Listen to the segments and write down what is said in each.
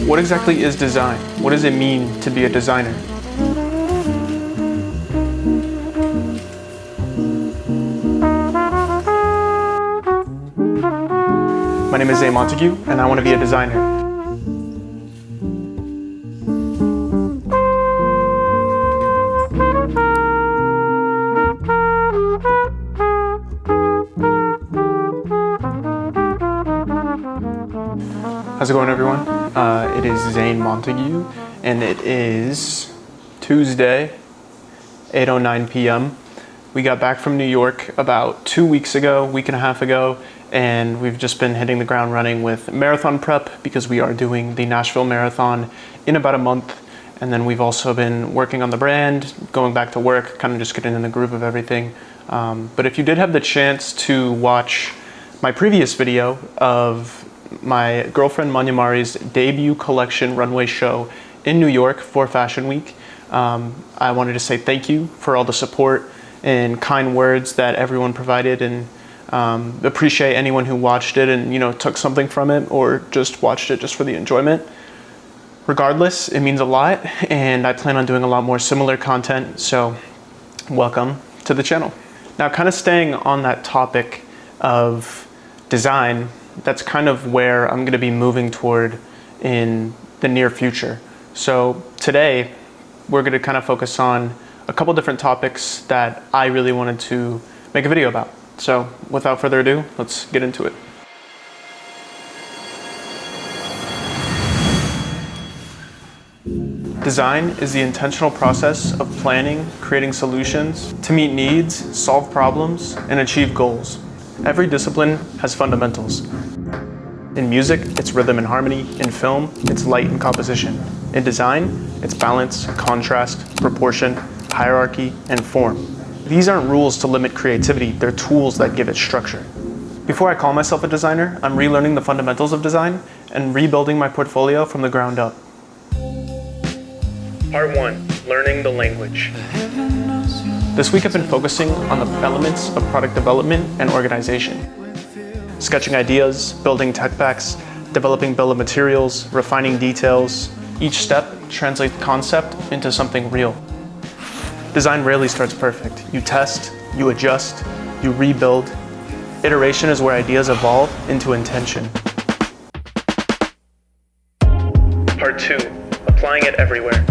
What exactly is design? What does it mean to be a designer? My name is Zayne Montague, and I want to be a designer. How's it going, everyone? It is Zayne Montague, and it is Tuesday, 8:09 p.m. We got back from New York about 2 weeks ago, week and a half ago, and we've just been hitting the ground running with marathon prep because we are doing the Nashville Marathon in about a month. And then we've also been working on the brand, going back to work, kind of just getting in the groove of everything. But if you did have the chance to watch my previous video of my girlfriend Manyamari's debut collection runway show in New York for Fashion Week, I wanted to say thank you for all the support and kind words that everyone provided, and appreciate anyone who watched it and took something from it or just watched it just for the enjoyment. Regardless, it means a lot, and I plan on doing a lot more similar content, so welcome to the channel. Now, kind of staying on that topic of design, that's kind of where I'm going to be moving toward in the near future. So today, we're going to kind of focus on a couple different topics that I really wanted to make a video about. So without further ado, let's get into it. Design is the intentional process of planning, creating solutions to meet needs, solve problems, and achieve goals. Every discipline has fundamentals. In music, it's rhythm and harmony. In film, it's light and composition. In design, it's balance, contrast, proportion, hierarchy, and form. These aren't rules to limit creativity, they're tools that give it structure. Before I call myself a designer, I'm relearning the fundamentals of design and rebuilding my portfolio from the ground up. Part 1, learning the language. This week I've been focusing on the elements of product development and organization. Sketching ideas, building tech packs, developing bill of materials, refining details. Each step translates concept into something real. Design rarely starts perfect. You test, you adjust, you rebuild. Iteration is where ideas evolve into intention. Part 2, applying it everywhere.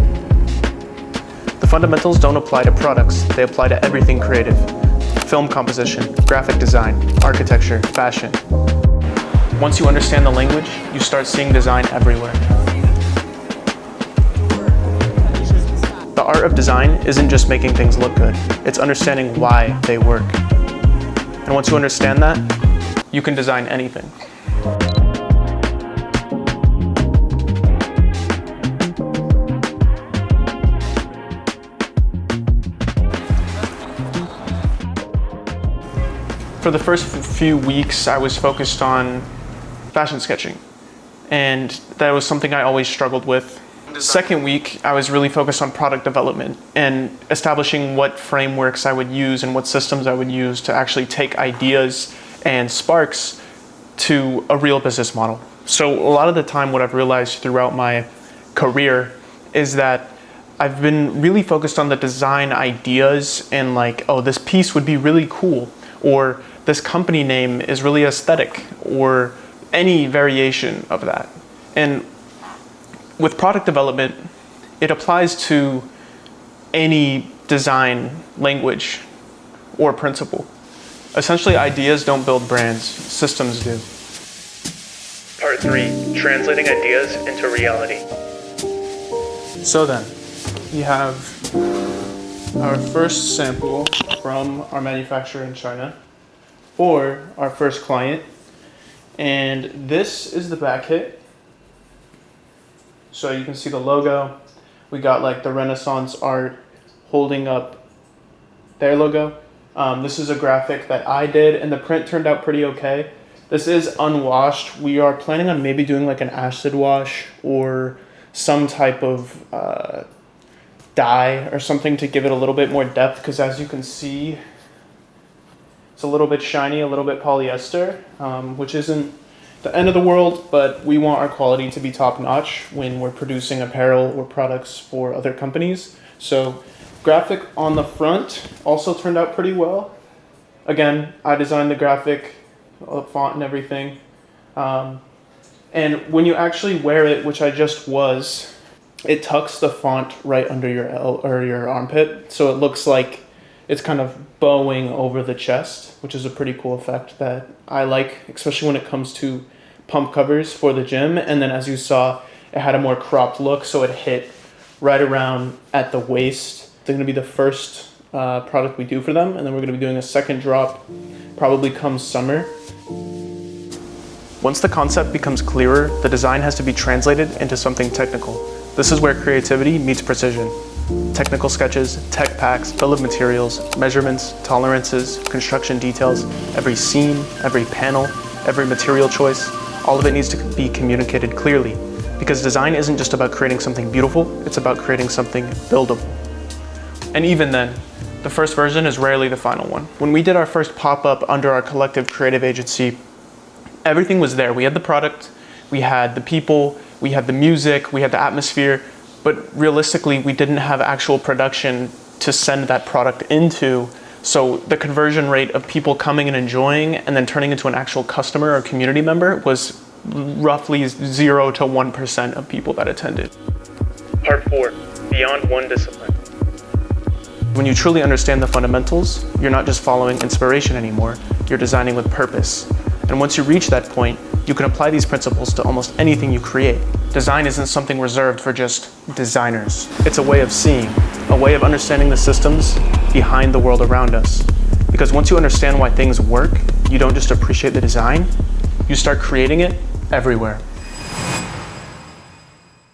The fundamentals don't apply to products, they apply to everything creative. Film composition, graphic design, architecture, fashion. Once you understand the language, you start seeing design everywhere. The art of design isn't just making things look good, it's understanding why they work. And once you understand that, you can design anything. For the first few weeks, I was focused on fashion sketching, and that was something I always struggled with. Second week, I was really focused on product development and establishing what frameworks I would use and what systems I would use to actually take ideas and sparks to a real business model. So a lot of the time, what I've realized throughout my career is that I've been really focused on the design ideas and like, oh, this piece would be really cool, or this company name is really aesthetic, or any variation of that. And with product development, it applies to any design language or principle. Essentially, ideas don't build brands, systems do. Part 3, translating ideas into reality. So then, we have our first sample from our manufacturer in China, or our first client, and this is the back hit. So you can see the logo. We got like the Renaissance art holding up their logo. This is a graphic that I did, and the print turned out pretty okay. This is unwashed. We are planning on maybe doing like an acid wash or some type of dye or something to give it a little bit more depth, because as you can see, it's a little bit shiny, a little bit polyester, which isn't the end of the world, but we want our quality to be top notch when we're producing apparel or products for other companies. So graphic on the front also turned out pretty well. Again, I designed the graphic, the font and everything. And when you actually wear it, which I just was, it tucks the font right under your your armpit. So it looks like it's kind of bowing over the chest, which is a pretty cool effect that I like, especially when it comes to pump covers for the gym. And then as you saw, it had a more cropped look, so it hit right around at the waist. They're gonna be the first product we do for them, and then we're gonna be doing a second drop, probably come summer. Once the concept becomes clearer, the design has to be translated into something technical. This is where creativity meets precision. Technical sketches, tech packs, bill of materials, measurements, tolerances, construction details, every seam, every panel, every material choice, all of it needs to be communicated clearly, because design isn't just about creating something beautiful, it's about creating something buildable. And even then, the first version is rarely the final one. When we did our first pop-up under our collective creative agency, everything was there. We had the product, we had the people, we had the music, we had the atmosphere, but realistically, we didn't have actual production to send that product into. So the conversion rate of people coming and enjoying and then turning into an actual customer or community member was roughly 0 to 1% of people that attended. Part 4, beyond one discipline. When you truly understand the fundamentals, you're not just following inspiration anymore, you're designing with purpose. And once you reach that point, you can apply these principles to almost anything you create. Design isn't something reserved for just designers. It's a way of seeing, a way of understanding the systems behind the world around us. Because once you understand why things work, you don't just appreciate the design, you start creating it everywhere.